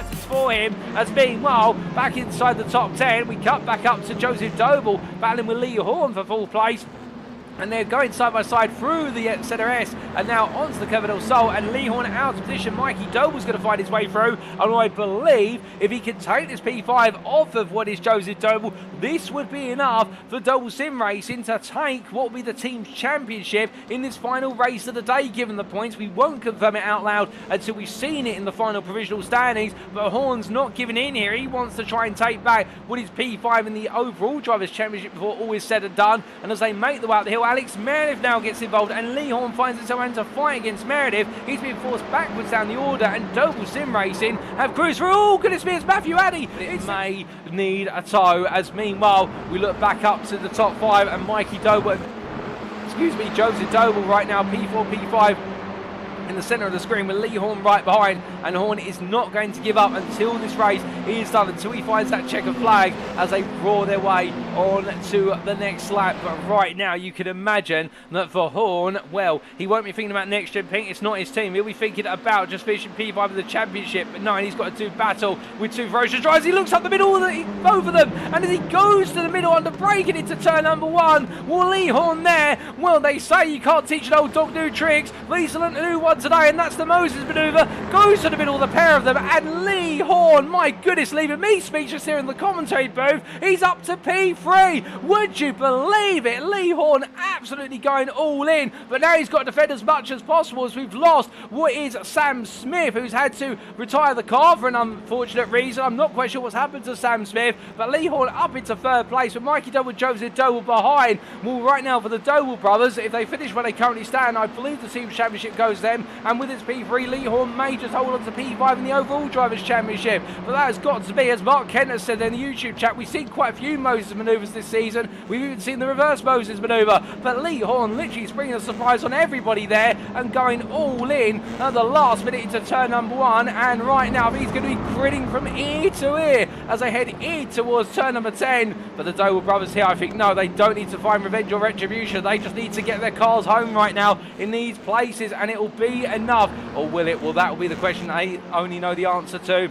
distance for him. As meanwhile, back inside the top 10, we cut back up to Joseph Doble, battling with Lee Horn for 4th place. And they're going side by side through the Centre S and now onto the Curva del Sol, and Lee Horn out of position. Mikey Doble's going to find his way through, and I believe if he can take this P5 off of what is Joseph Doble, this would be enough for Doble Sim Racing to take what will be the team's championship in this final race of the day. Given the points, we won't confirm it out loud until we've seen it in the final provisional standings, but Horn's not giving in here. He wants to try and take back what is P5 in the overall Drivers' Championship before all is said and done. And as they make the way up the hill, Alex Meredith now gets involved, and Lee Horn finds himself having to fight against Meredith. He's been forced backwards down the order, and Doble Sim Racing have cruised through. Oh, goodness me, it's Matthew Addy. It may need a tow, as meanwhile we look back up to the top 5, and Mikey Doble, Joseph Doble right now, P4, P5 in the centre of the screen with Lee Horn right behind, and Horn is not going to give up until this race is done, until he finds that checkered flag as they roar their way on to the next lap. But right now you can imagine that for Horn, well, he won't be thinking about next gen pink, it's not his team. He'll be thinking about just finishing P5 of the championship, but no, he's got to do battle with two ferocious drivers. He looks up the middle, both of them, and as he goes to the middle under braking into turn number 1, well, Lee Horn there, well, they say you can't teach an old dog new tricks, but he's learned a new one today, and that's the Moses manoeuvre. Goes to the middle of the pair of them, and Lee Horn, my goodness, leaving me speechless here in the commentary booth. He's up to P3. Would you believe it? Lee Horn absolutely going all in, but now he's got to defend as much as possible, as we've lost what is Sam Smith, who's had to retire the car for an unfortunate reason. I'm not quite sure what's happened to Sam Smith, but Lee Horn up into 3rd place with Mikey Doble, Joseph Doble behind. Well, right now for the Doble brothers, if they finish where they currently stand, I believe the team championship goes them, and with its P3, Lee Horn may just hold on to P5 in the overall Drivers' Championship. But that has got to be, as Mark Kent has said in the YouTube chat, we've seen quite a few Moses manoeuvres this season. We've even seen the reverse Moses manoeuvre. But Lee Horn literally springing a surprise on everybody there and going all in at the last minute into turn number 1. And right now he's going to be grinning from ear to ear as they head in towards turn number 10. But the Doble brothers here, I think, no, they don't need to find revenge or retribution. They just need to get their cars home right now in these places, and it will be enough. Or will it? Well, that will be the question they only know the answer to.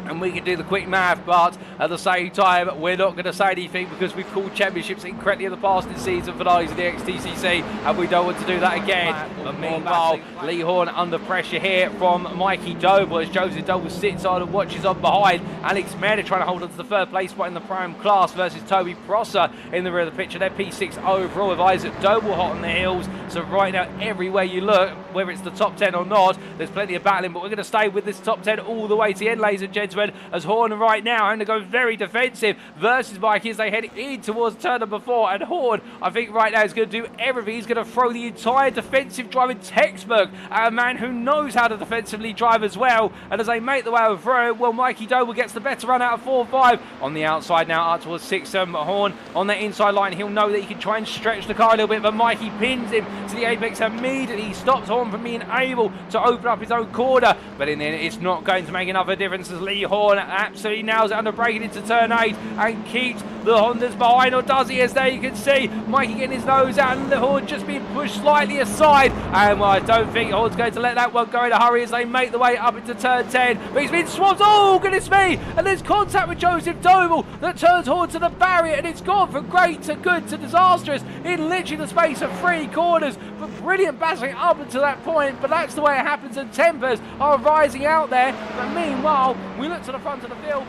And we can do the quick math, but at the same time, we're not going to say anything because we've called championships incorrectly in the past in season finales in the NXTCC, and we don't want to do that again. But meanwhile, Lee Horn under pressure here from Mikey Doble as Joseph Doble sits on and watches on behind. Alex Meredith trying to hold on to the 3rd place spot in the prime class versus Toby Prosser in the rear of the picture. They're P6 overall with Isaac Doble hot on the heels. So right now, everywhere you look, whether it's the top 10 or not, there's plenty of battling, but we're going to stay with this top 10 all the way to the end, ladies and gentlemen. As Horn right now having to go very defensive versus Mikey as they head in towards turn number 4, and Horn, I think right now is going to do everything. He's going to throw the entire defensive driving textbook at a man who knows how to defensively drive as well. And as they make the way through, well, Mikey Doble gets the better run out of 4-5 on the outside now up towards 6-7. Horn on the inside line, he'll know that he can try and stretch the car a little bit, but Mikey pins him to the apex immediately. He stops Horn from being able to open up his own corner, but in the end it's not going to make enough of a difference as Lee Horn absolutely nails it under braking into turn 8 and keeps the Hondas behind, or does he? As there you can see Mikey getting his nose out and the Horn just being pushed slightly aside, and well, I don't think Horn's going to let that one go in a hurry as they make the way up into turn 10, but he's been swamped. Oh goodness me, and there's contact with Joseph Doble that turns Horn to the barrier, and it's gone from great to good to disastrous in literally the space of 3 corners. But brilliant battling up until that point, but that's the way it happens, and tempers are rising out there. But meanwhile, we look to the front of the field.